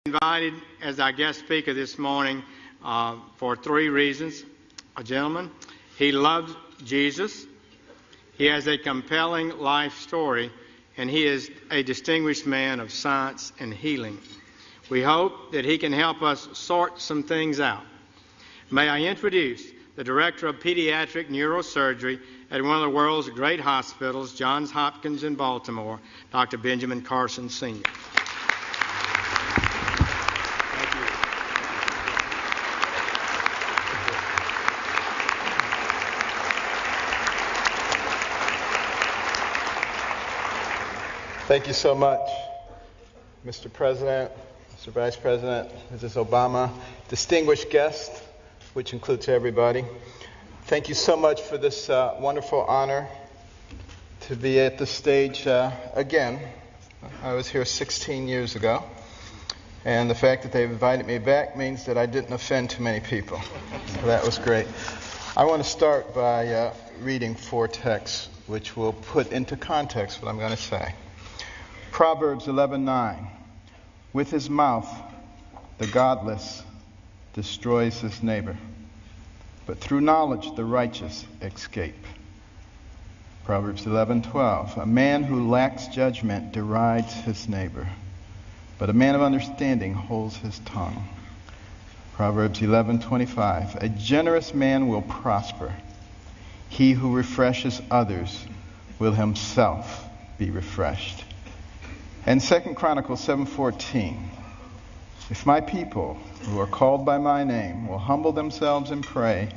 Invited as our guest speaker this morning for 3 reasons. A gentleman, he loves Jesus, he has a compelling life story, and he is a distinguished man of science and healing. We hope that he can help us sort some things out. May I introduce the Director of Pediatric Neurosurgery at one of the world's great hospitals, John Hopkins in Baltimore, Dr. Benjamin Carson, Sr. Thank you so much, Mr. President, Mr. Vice President, Mrs. Obama, distinguished guests, which includes everybody. Thank you so much for this wonderful honor to be at the stage again. I was here 16 years ago, and the fact that they've invited me back means that I didn't offend too many people. So that was great. I want to start by reading 4 texts, which will put into context what I'm going to say. Proverbs 11:9. With his mouth, the godless destroys his neighbor, but through knowledge the righteous escape. Proverbs 11:12. A man who lacks judgment derides his neighbor, but a man of understanding holds his tongue. Proverbs 11:25. A generous man will prosper. He who refreshes others will himself be refreshed. And 2 Chronicles 7:14, if my people who are called by my name will humble themselves and pray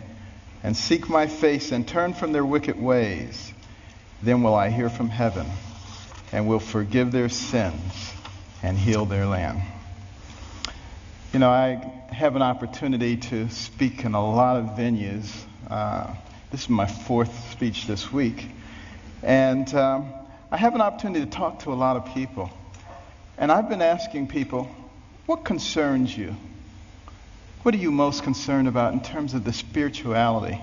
and seek my face and turn from their wicked ways, then will I hear from heaven and will forgive their sins and heal their land. You know, I have an opportunity to speak in a lot of venues. This is my 4th speech this week. And I have an opportunity to talk to a lot of people. And I've been asking people, what concerns you? What are you most concerned about in terms of the spirituality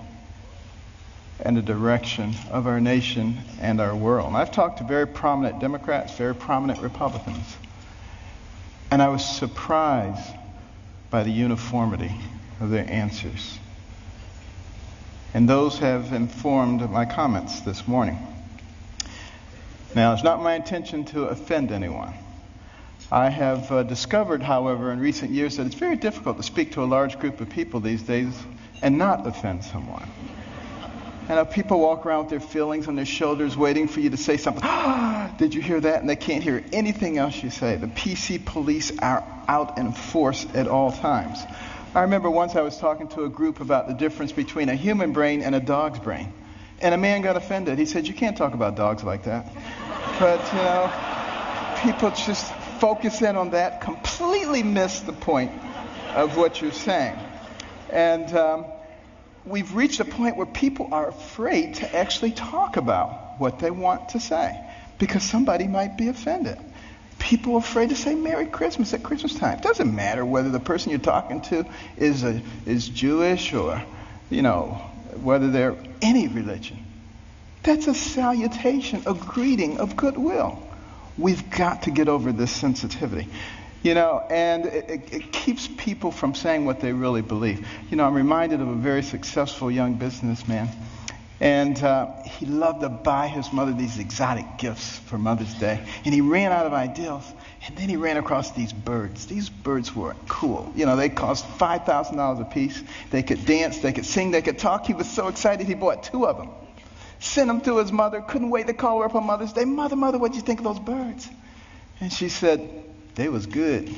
and the direction of our nation and our world? And I've talked to very prominent Democrats, very prominent Republicans. And I was surprised by the uniformity of their answers. And those have informed my comments this morning. Now, it's not my intention to offend anyone. I have discovered, however, in recent years that it's very difficult to speak to a large group of people these days and not offend someone. And people walk around with their feelings on their shoulders waiting for you to say something. Did you hear that? And they can't hear anything else you say. The PC police are out in force at all times. I remember once I was talking to a group about the difference between a human brain and a dog's brain. And a man got offended. He said, you can't talk about dogs like that. But, you know, people just focus in on that, completely miss the point of what you're saying. And we've reached a point where people are afraid to actually talk about what they want to say because somebody might be offended. People are afraid to say Merry Christmas at Christmas time. It doesn't matter whether the person you're talking to is Jewish or, you know, whether they're any religion. That's a salutation, a greeting of goodwill. We've got to get over this sensitivity, you know, and it keeps people from saying what they really believe. You know, I'm reminded of a very successful young businessman, and he loved to buy his mother these exotic gifts for Mother's Day, and he ran out of ideas, and then he ran across these birds. These birds were cool. You know, they cost $5,000 a piece. They could dance, they could sing, they could talk. He was so excited he bought 2 of them. Sent them to his mother, couldn't wait to call her up on Mother's Day. Mother, what'd you think of those birds? And she said, they was good. He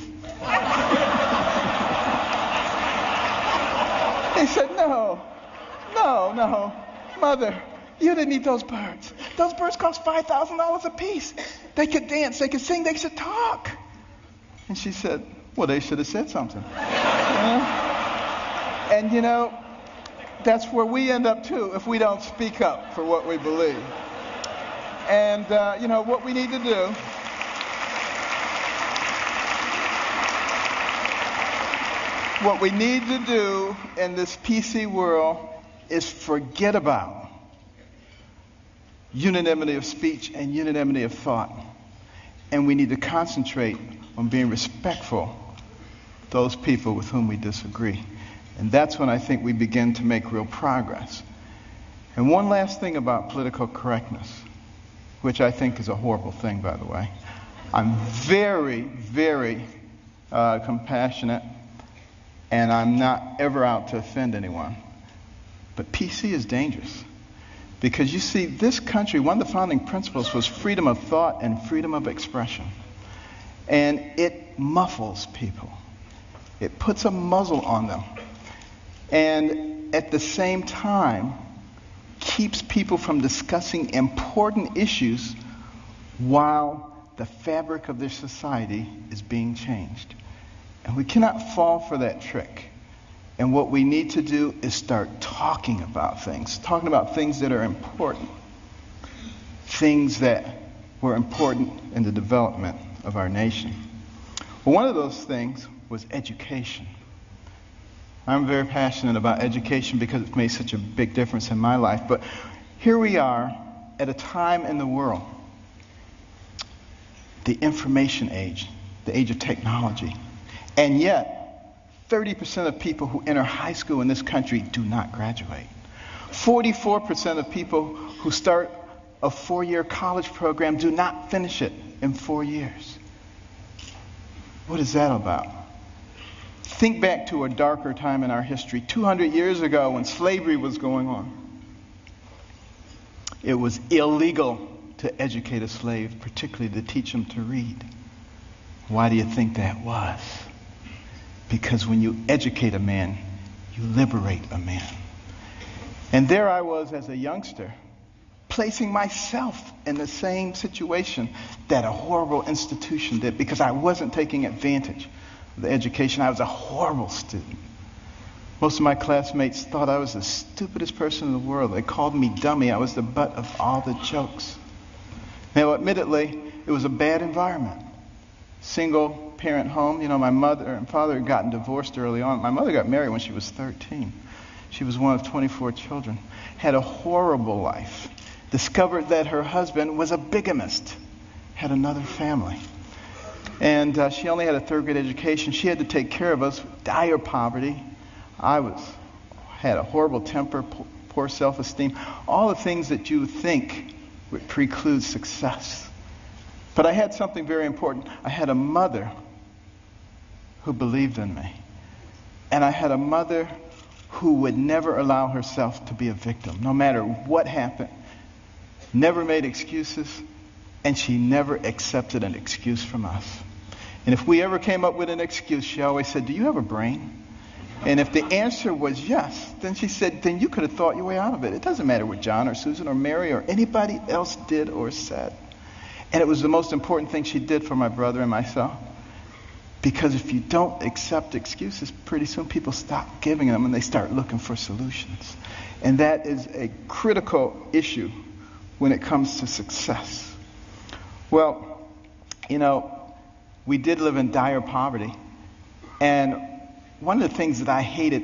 said, no, Mother, you didn't eat those birds. Those birds cost $5,000 a piece. They could dance, they could sing, they could talk. And she said, well, they should have said something. And you know, that's where we end up too if we don't speak up for what we believe. And you know what we need to do. What we need to do in this PC world is forget about unanimity of speech and unanimity of thought. And we need to concentrate on being respectful those people with whom we disagree. And that's when I think we begin to make real progress. And one last thing about political correctness, which I think is a horrible thing, by the way. I'm very, very compassionate, and I'm not ever out to offend anyone. But PC is dangerous. Because you see, this country, one of the founding principles was freedom of thought and freedom of expression. And it muffles people. It puts a muzzle on them. And at the same time, keeps people from discussing important issues while the fabric of their society is being changed. And we cannot fall for that trick. And what we need to do is start talking about things that are important, things that were important in the development of our nation. Well, one of those things was education. I'm very passionate about education because it's made such a big difference in my life. But here we are at a time in the world, the information age, the age of technology. And yet, 30% of people who enter high school in this country do not graduate. 44% of people who start a 4-year college program do not finish it in 4 years. What is that about? Think back to a darker time in our history, 200 years ago when slavery was going on. It was illegal to educate a slave, particularly to teach him to read. Why do you think that was? Because when you educate a man, you liberate a man. And there I was as a youngster, placing myself in the same situation that a horrible institution did because I wasn't taking advantage of the education. I was a horrible student. Most of my classmates thought I was the stupidest person in the world. They called me dummy. I was the butt of all the jokes. Now, admittedly, it was a bad environment. Single parent home. You know, my mother and father had gotten divorced early on. My mother got married when she was 13. She was one of 24 children. Had a horrible life. Discovered that her husband was a bigamist. Had another family. And she only had a third grade education. She had to take care of us. Dire poverty. Had a horrible temper, poor self-esteem. All the things that you would think would preclude success. But I had something very important. I had a mother who believed in me. And I had a mother who would never allow herself to be a victim, no matter what happened. Never made excuses, and she never accepted an excuse from us. And if we ever came up with an excuse, she always said, "Do you have a brain?" And if the answer was yes, then she said, then you could have thought your way out of it. It doesn't matter what John or Susan or Mary or anybody else did or said. And it was the most important thing she did for my brother and myself. Because if you don't accept excuses, pretty soon people stop giving them and they start looking for solutions. And that is a critical issue when it comes to success. Well, you know, we did live in dire poverty. And one of the things that I hated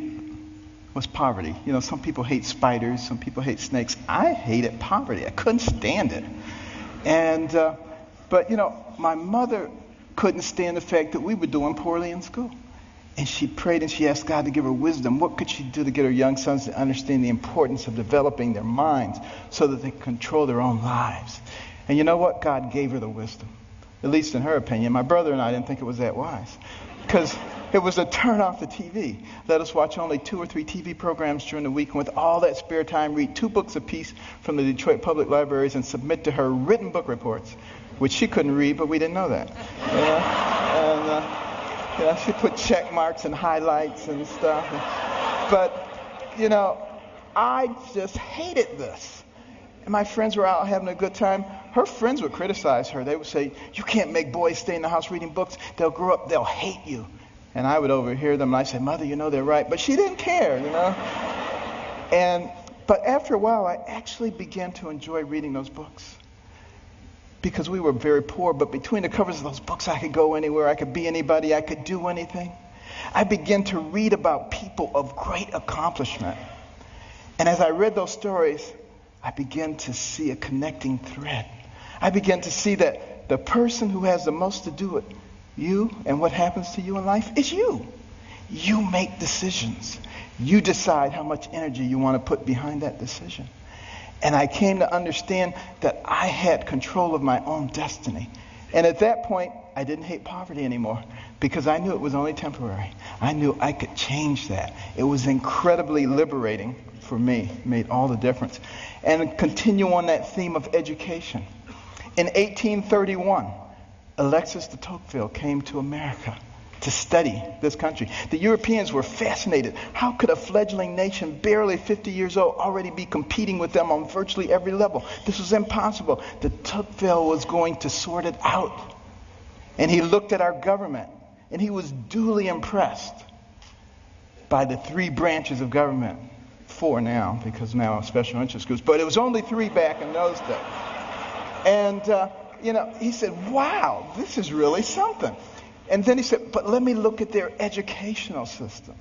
was poverty. You know, some people hate spiders, some people hate snakes. I hated poverty. I couldn't stand it. And, but you know, my mother couldn't stand the fact that we were doing poorly in school. And she prayed and she asked God to give her wisdom. What could she do to get her young sons to understand the importance of developing their minds so that they can control their own lives? And you know what? God gave her the wisdom, at least in her opinion. My brother and I didn't think it was that wise because it was to turn off the TV. Let us watch only 2 or 3 TV programs during the week, and with all that spare time, read 2 books apiece from the Detroit Public Libraries and submit to her written book reports, which she couldn't read, but we didn't know that. And she put check marks and highlights and stuff. But, you know, I just hated this. And my friends were out having a good time. Her friends would criticize her. They would say, "You can't make boys stay in the house reading books. They'll grow up, they'll hate you." And I would overhear them, and I'd say, "Mother, you know they're right." But she didn't care, you know. But after a while, I actually began to enjoy reading those books. Because we were very poor, but between the covers of those books, I could go anywhere. I could be anybody. I could do anything. I began to read about people of great accomplishment. And as I read those stories, I began to see a connecting thread. I began to see that the person who has the most to do it You and what happens to you in life is you. You make decisions. You decide how much energy you want to put behind that decision. And I came to understand that I had control of my own destiny. And at that point, I didn't hate poverty anymore because I knew it was only temporary. I knew I could change that. It was incredibly liberating for me. It made all the difference. And continue on that theme of education. In 1831, Alexis de Tocqueville came to America to study this country. The Europeans were fascinated. How could a fledgling nation, barely 50 years old, already be competing with them on virtually every level? This was impossible. De Tocqueville was going to sort it out. And he looked at our government, and he was duly impressed by the 3 branches of government. 4 now, because now special interest groups. But it was only 3 back in those days. And, he said, wow, this is really something. And then he said, but let me look at their educational system.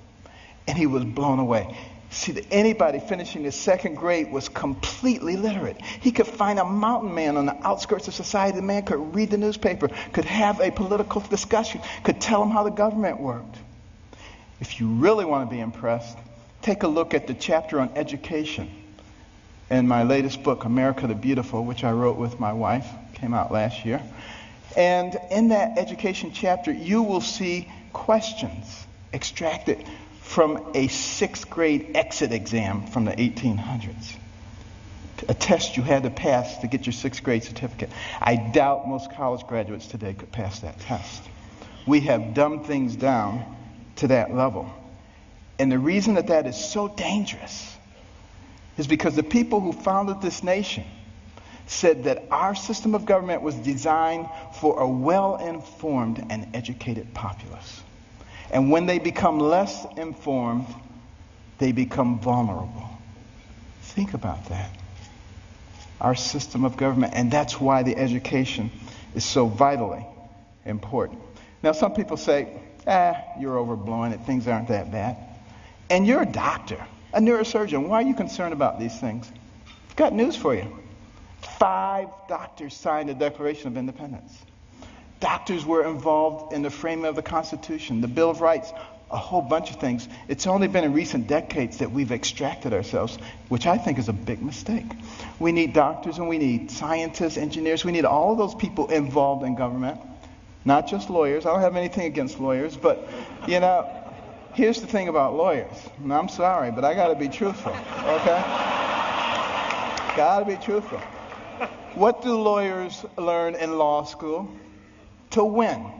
And he was blown away. See, that anybody finishing the 2nd grade was completely literate. He could find a mountain man on the outskirts of society. The man could read the newspaper, could have a political discussion, could tell him how the government worked. If you really want to be impressed, take a look at the chapter on education in my latest book, America the Beautiful, which I wrote with my wife. Came out last year. And in that education chapter, you will see questions extracted from a 6th grade exit exam from the 1800s. A test you had to pass to get your 6th grade certificate. I doubt most college graduates today could pass that test. We have dumbed things down to that level. And the reason that is so dangerous is because the people who founded this nation said that our system of government was designed for a well-informed and educated populace. And when they become less informed, they become vulnerable. Think about that. Our system of government, and that's why the education is so vitally important. Now, some people say, you're overblowing it, things aren't that bad. And you're a doctor, a neurosurgeon. Why are you concerned about these things? I've got news for you. 5 doctors signed the Declaration of Independence. Doctors were involved in the framing of the Constitution, the Bill of Rights, a whole bunch of things. It's only been in recent decades that we've extracted ourselves, which I think is a big mistake. We need doctors and we need scientists, engineers. We need all of those people involved in government, not just lawyers. I don't have anything against lawyers, but, here's the thing about lawyers. And I'm sorry, but I got to be truthful, okay? Got to be truthful. What do lawyers learn in law school? To win.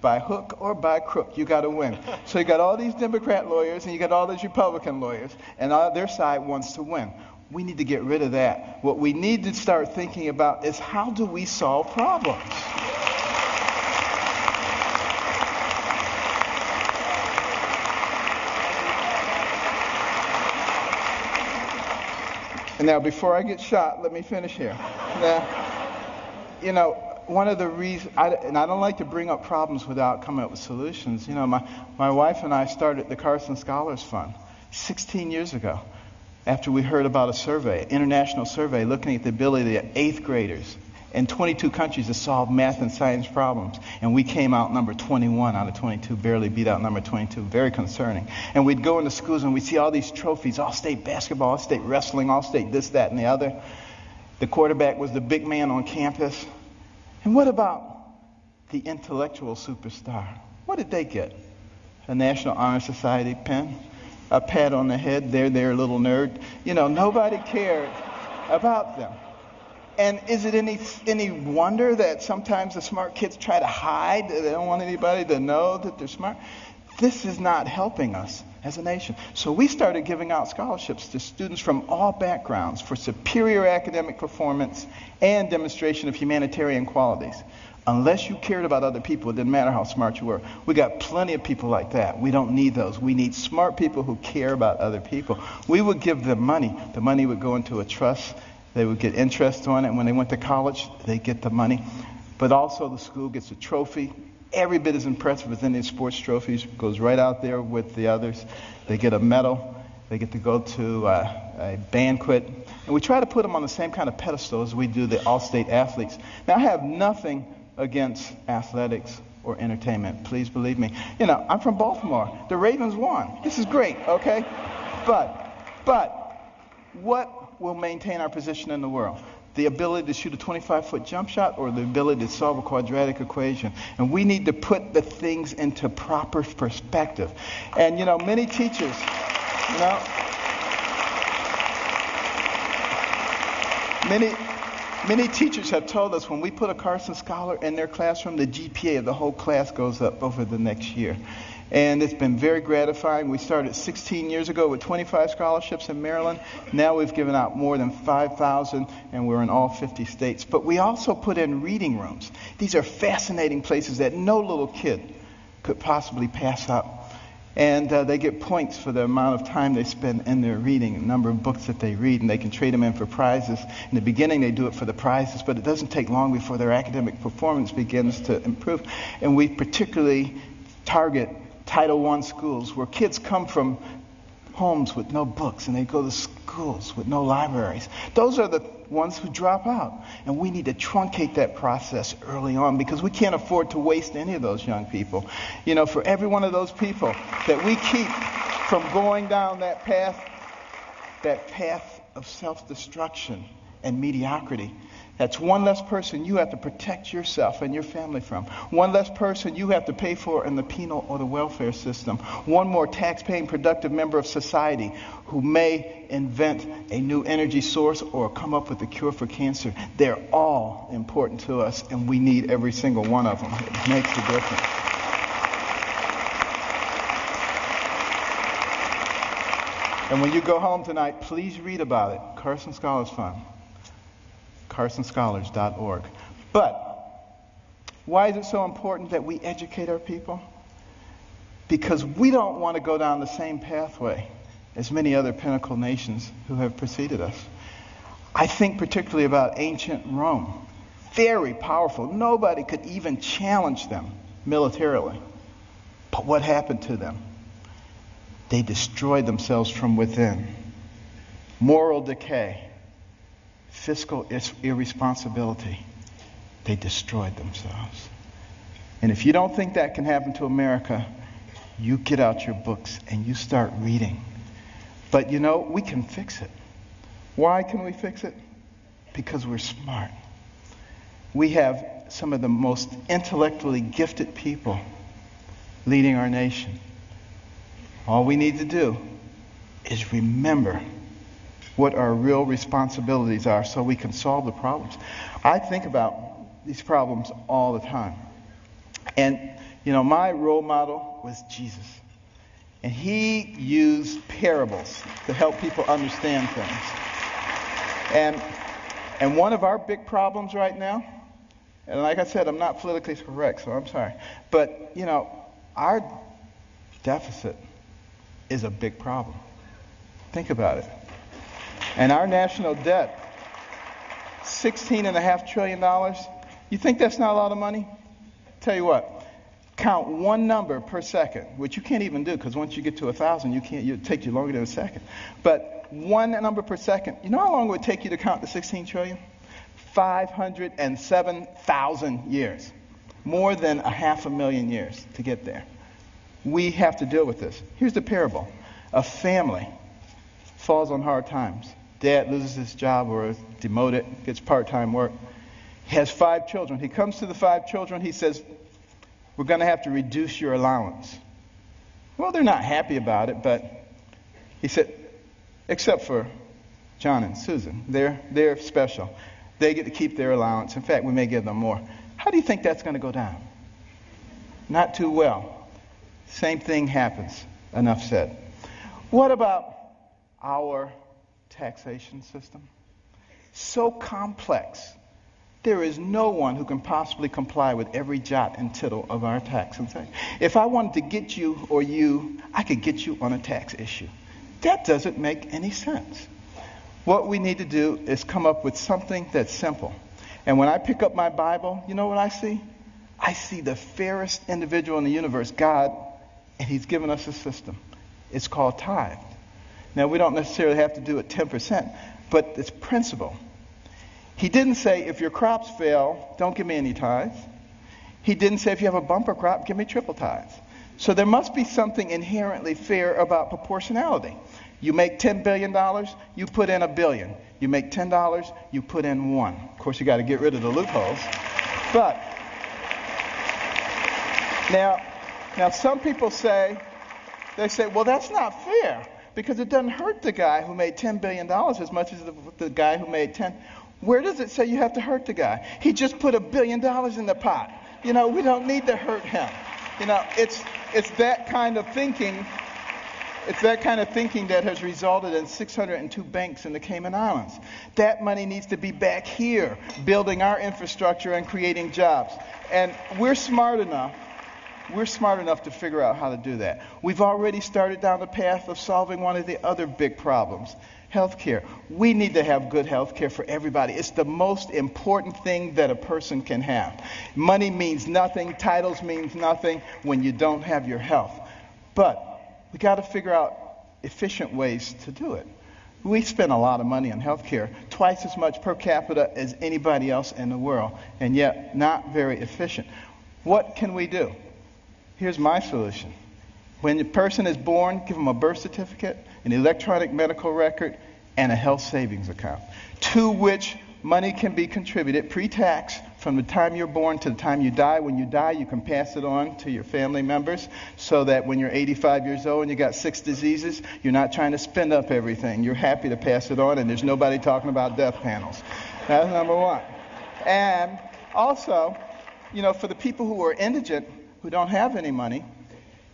By hook or by crook, you got to win. So you got all these Democrat lawyers and you got all these Republican lawyers, and their side wants to win. We need to get rid of that. What we need to start thinking about is how do we solve problems? And now, before I get shot, let me finish here. Now, one of the reasons, and I don't like to bring up problems without coming up with solutions. My wife and I started the Carson Scholars Fund 16 years ago after we heard about a survey, an international survey, looking at the ability of 8th graders in 22 countries to solve math and science problems. And we came out number 21 out of 22, barely beat out number 22. Very concerning. And we'd go into schools and we'd see all these trophies, all-state basketball, all-state wrestling, all-state this, that, and the other. The quarterback was the big man on campus. And what about the intellectual superstar? What did they get? A National Honor Society pin? A pat on the head, there, little nerd. Nobody cared about them. And is it any wonder that sometimes the smart kids try to hide? They don't want anybody to know that they're smart. This is not helping us as a nation. So we started giving out scholarships to students from all backgrounds for superior academic performance and demonstration of humanitarian qualities. Unless you cared about other people, it didn't matter how smart you were. We got plenty of people like that. We don't need those. We need smart people who care about other people. We would give them money. The money would go into a trust. They would get interest on it. And when they went to college, they get the money. But also the school gets a trophy. Every bit as impressive as any sports trophies. Goes right out there with the others. They get a medal. They get to go to a banquet. And we try to put them on the same kind of pedestal as we do the all-state athletes. Now, I have nothing against athletics or entertainment. Please believe me. You know, I'm from Baltimore. The Ravens won. This is great, okay? But what will maintain our position in the world? The ability to shoot a 25-foot jump shot or the ability to solve a quadratic equation? And we need to put the things into proper perspective. And, you know, many teachers, you know, Many teachers have told us when we put a Carson scholar in their classroom, the GPA of the whole class goes up over the next year. And it's been very gratifying. We started 16 years ago with 25 scholarships in Maryland. Now we've given out more than 5,000, and we're in all 50 states. But we also put in reading rooms. These are fascinating places that no little kid could possibly pass up. And they get points for the amount of time they spend in their reading, the number of books that they read, and they can trade them in for prizes. In the beginning, they do it for the prizes, but it doesn't take long before their academic performance begins to improve. And we particularly target Title I schools where kids come from homes with no books and they go to schools with no libraries. Those are the ones who drop out. And we need to truncate that process early on because we can't afford to waste any of those young people. You know, for every one of those people that we keep from going down that path of self-destruction and mediocrity, that's one less person you have to protect yourself and your family from. One less person you have to pay for in the penal or the welfare system. One more tax-paying productive member of society who may invent a new energy source or come up with a cure for cancer. They're all important to us, and we need every single one of them. It makes a difference. And when you go home tonight, please read about it. Carson Scholars Fund. CarsonScholars.org. But why is it so important that we educate our people? Because we don't want to go down the same pathway as many other pinnacle nations who have preceded us. I think particularly about ancient Rome. Very powerful. Nobody could even challenge them militarily. But what happened to them? They destroyed themselves from within. Moral decay. Fiscal irresponsibility. They destroyed themselves. And if you don't think that can happen to America, you get out your books and you start reading. But you know, we can fix it. Why can we fix it? Because we're smart. We have some of the most intellectually gifted people leading our nation. All we need to do is remember what our real responsibilities are so we can solve the problems. I think about these problems all the time. And, you know, my role model was Jesus. And he used parables to help people understand things. And one of our big problems right now, and like I said, I'm not politically correct, so I'm sorry. But, you know, our deficit is a big problem. Think about it. And our national debt, $16.5 trillion. You think that's not a lot of money? Tell you what, count one number per second, which you can't even do because once you get to 1,000, it takes you longer than a second. But one number per second. You know how long it would take you to count the 16 trillion? 507,000 years. More than 500,000 years to get there. We have to deal with this. Here's the parable. A family falls on hard times. Dad loses his job or is demoted, gets part-time work. He has 5 children. He comes to the 5 children. He says, we're going to have to reduce your allowance. Well, they're not happy about it, but he said, except for John and Susan. They're special. They get to keep their allowance. In fact, we may give them more. How do you think that's going to go down? Not too well. Same thing happens. Enough said. What about our taxation system? So complex. There is no one who can possibly comply with every jot and tittle of our tax. If I wanted to get you or you, I could get you on a tax issue. That doesn't make any sense. What we need to do is come up with something that's simple. And when I pick up my Bible, you know what I see? I see the fairest individual in the universe, God, and he's given us a system. It's called tithe. Now, we don't necessarily have to do it 10%, but it's principle. He didn't say, if your crops fail, don't give me any tithes. He didn't say, if you have a bumper crop, give me triple tithes. So there must be something inherently fair about proportionality. You make $10 billion, you put in $1 billion. You make $10, you put in $1. Of course, you got to get rid of the loopholes. But now some people say, well, that's not fair because it doesn't hurt the guy who made $10 billion as much as the guy who made 10. Where does it say you have to hurt the guy? He just put $1 billion in the pot. We don't need to hurt him. It's that kind of thinking. It's that kind of thinking that has resulted in 602 banks in the Cayman Islands. That money needs to be back here, building our infrastructure and creating jobs. And we're smart enough to figure out how to do that. We've already started down the path of solving one of the other big problems, healthcare. We need to have good healthcare for everybody. It's the most important thing that a person can have. Money means nothing, titles means nothing when you don't have your health. But we got to figure out efficient ways to do it. We spend a lot of money on healthcare, twice as much per capita as anybody else in the world, and yet not very efficient. What can we do? Here's my solution. When a person is born, give them a birth certificate, an electronic medical record, and a health savings account, to which money can be contributed pre-tax from the time you're born to the time you die. When you die, you can pass it on to your family members so that when you're 85 years old and you got 6 diseases, you're not trying to spend up everything. You're happy to pass it on, and there's nobody talking about death panels. That's number one. And also, for the people who are indigent, who don't have any money,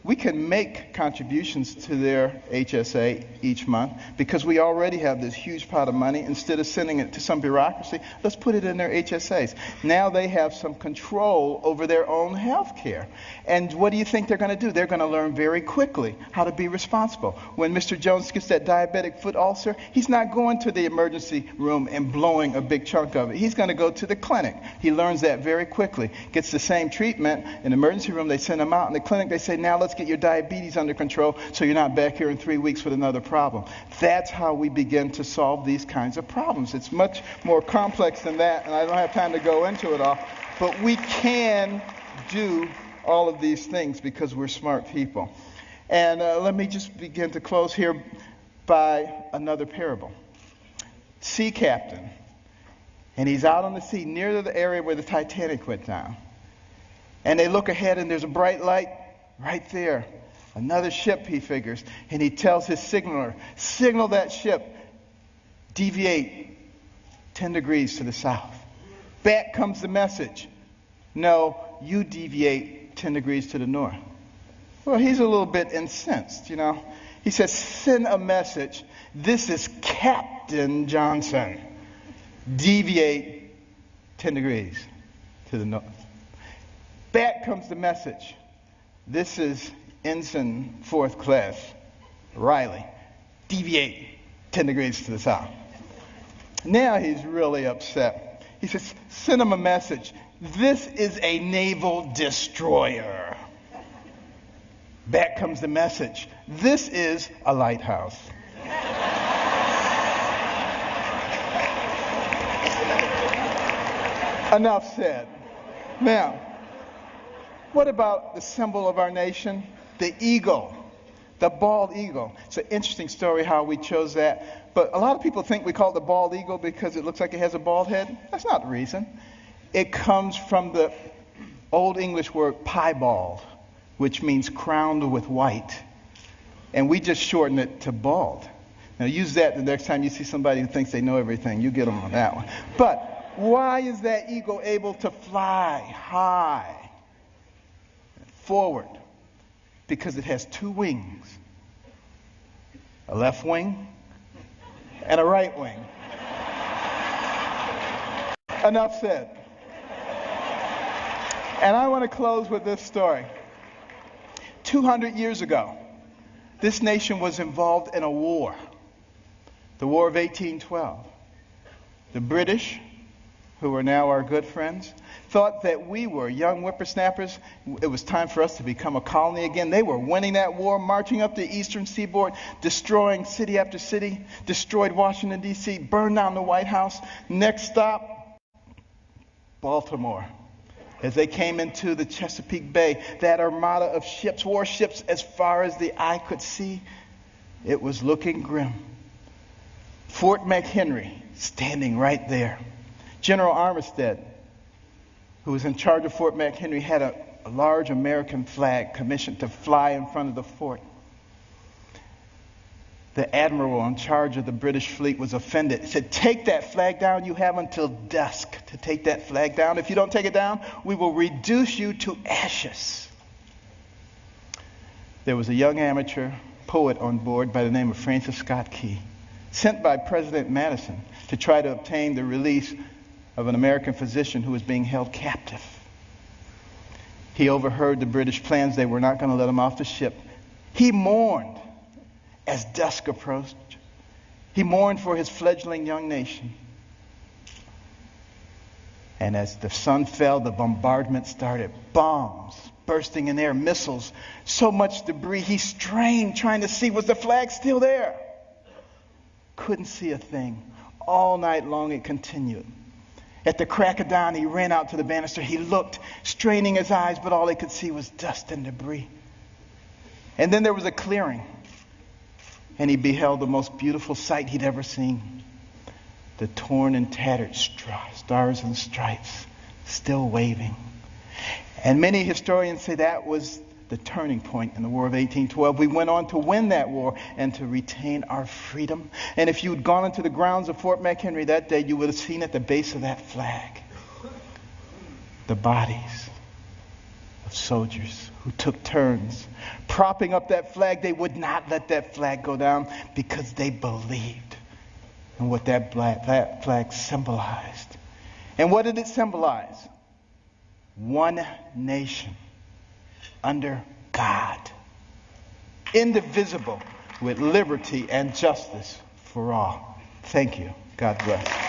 we can make contributions to their HSA each month because we already have this huge pot of money. Instead of sending it to some bureaucracy, let's put it in their HSAs. Now they have some control over their own health care. And what do you think they're going to do? They're going to learn very quickly how to be responsible. When Mr. Jones gets that diabetic foot ulcer, he's not going to the emergency room and blowing a big chunk of it. He's going to go to the clinic. He learns that very quickly. Gets the same treatment. In the emergency room, they send him out. In the clinic, they say, now let's get your diabetes under control so you're not back here in 3 weeks with another problem. That's how we begin to solve these kinds of problems. It's much more complex than that, and I don't have time to go into it all. But we can do all of these things because we're smart people. And let me just begin to close here by another parable. Sea captain, and he's out on the sea near the area where the Titanic went down. And they look ahead, and there's a bright light right there. Another ship, he figures, and he tells his signaler, signal that ship, deviate 10 degrees to the south. Back comes the message, no, you deviate 10 degrees to the north. Well, he's a little bit incensed, He says, send a message, this is Captain Johnson, deviate 10 degrees to the north. Back comes the message, this is Ensign 4th Class Riley. Deviate 10 degrees to the south. Now he's really upset. He says, send him a message. This is a naval destroyer. Back comes the message. This is a lighthouse. Enough said. Now, what about the symbol of our nation? The eagle, the bald eagle. It's an interesting story how we chose that. But a lot of people think we call it the bald eagle because it looks like it has a bald head. That's not the reason. It comes from the Old English word piebald, which means crowned with white. And we just shorten it to bald. Now use that the next time you see somebody who thinks they know everything. You get them on that one. But why is that eagle able to fly high forward? Because it has 2 wings, a left wing and a right wing. Enough said. And I want to close with this story. 200 years ago, this nation was involved in a war, the War of 1812. The British, who are now our good friends, thought that we were young whippersnappers. It was time for us to become a colony again. They were winning that war, marching up the eastern seaboard, destroying city after city, destroyed Washington, D.C., burned down the White House. Next stop, Baltimore. As they came into the Chesapeake Bay, that armada of ships, warships, as far as the eye could see, it was looking grim. Fort McHenry standing right there. General Armistead, who was in charge of Fort McHenry, had a large American flag commissioned to fly in front of the fort. The admiral in charge of the British fleet was offended. He said, "Take that flag down. You have until dusk to take that flag down. If you don't take it down, we will reduce you to ashes." There was a young amateur poet on board by the name of Francis Scott Key, sent by President Madison to try to obtain the release of an American physician who was being held captive. He overheard the British plans. They were not going to let him off the ship. He mourned as dusk approached. He mourned for his fledgling young nation. And as the sun fell, the bombardment started. Bombs bursting in air, missiles, so much debris. He strained trying to see, was the flag still there? Couldn't see a thing. All night long it continued. At the crack of dawn, he ran out to the banister. He looked, straining his eyes, but all he could see was dust and debris. And then there was a clearing, and he beheld the most beautiful sight he'd ever seen. The torn and tattered stars and stripes still waving. And many historians say that was the turning point in the War of 1812. We went on to win that war and to retain our freedom. And if you'd gone into the grounds of Fort McHenry that day, you would have seen at the base of that flag the bodies of soldiers who took turns propping up that flag. They would not let that flag go down because they believed in what that flag symbolized. And what did it symbolize? One nation under God, indivisible, with liberty and justice for all. Thank you. God bless.